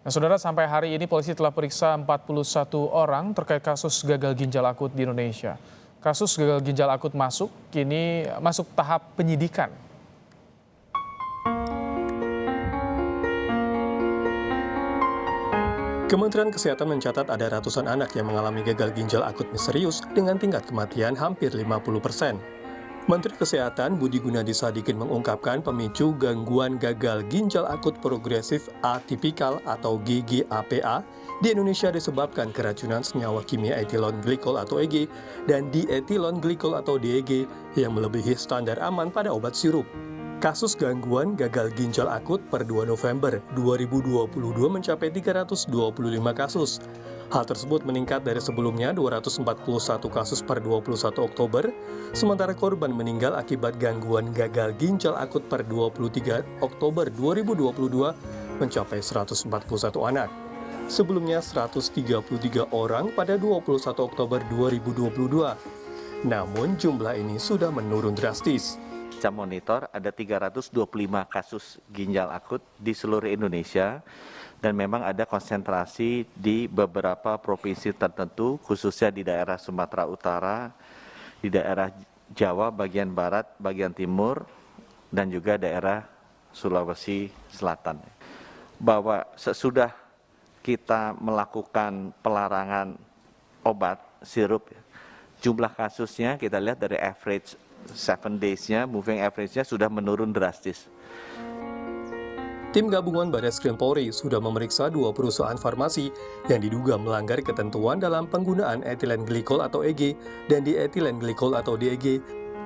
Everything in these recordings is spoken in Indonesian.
Nah, saudara, sampai hari ini polisi telah periksa 41 orang terkait kasus gagal ginjal akut di Indonesia. Kasus gagal ginjal akut kini masuk tahap penyidikan. Kementerian Kesehatan mencatat ada ratusan anak yang mengalami gagal ginjal akut misterius dengan tingkat kematian hampir 50%. Menteri Kesehatan Budi Gunadi Sadikin mengungkapkan pemicu gangguan gagal ginjal akut progresif atipikal atau GGAPA di Indonesia disebabkan keracunan senyawa kimia etilon glikol atau EG dan dietilon glikol atau DEG yang melebihi standar aman pada obat sirup. Kasus gangguan gagal ginjal akut per 2 November 2022 mencapai 325 kasus. Hal tersebut meningkat dari sebelumnya 241 kasus per 21 Oktober, sementara korban meninggal akibat gangguan gagal ginjal akut per 23 Oktober 2022 mencapai 141 anak. Sebelumnya 133 orang pada 21 Oktober 2022. Namun jumlah ini sudah menurun drastis. Kita monitor ada 325 kasus ginjal akut di seluruh Indonesia dan memang ada konsentrasi di beberapa provinsi tertentu khususnya di daerah Sumatera Utara, di daerah Jawa bagian barat, bagian timur dan juga daerah Sulawesi Selatan. Bahwa sesudah kita melakukan pelarangan obat sirup, jumlah kasusnya kita lihat dari average 7 days-nya, moving average-nya sudah menurun drastis. Tim gabungan Barreskrim Polri sudah memeriksa 2 perusahaan farmasi yang diduga melanggar ketentuan dalam penggunaan etilen glikol atau EG dan dietilen glikol atau DEG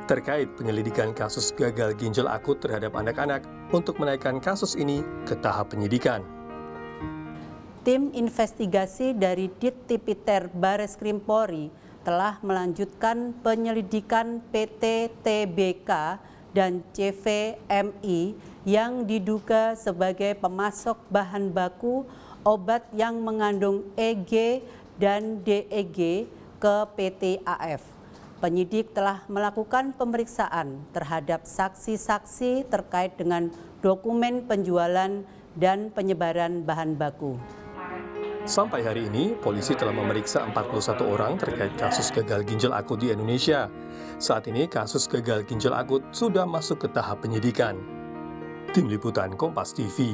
terkait penyelidikan kasus gagal ginjal akut terhadap anak-anak untuk menaikkan kasus ini ke tahap penyidikan. Tim investigasi dari Dittipiter Barreskrim Polri telah melanjutkan penyelidikan PT TBK dan CVMI yang diduga sebagai pemasok bahan baku obat yang mengandung EG dan DEG ke PT AF. Penyidik telah melakukan pemeriksaan terhadap saksi-saksi terkait dengan dokumen penjualan dan penyebaran bahan baku. Sampai hari ini, polisi telah memeriksa 41 orang terkait kasus gagal ginjal akut di Indonesia. Saat ini, kasus gagal ginjal akut sudah masuk ke tahap penyidikan. Tim Liputan Kompas TV.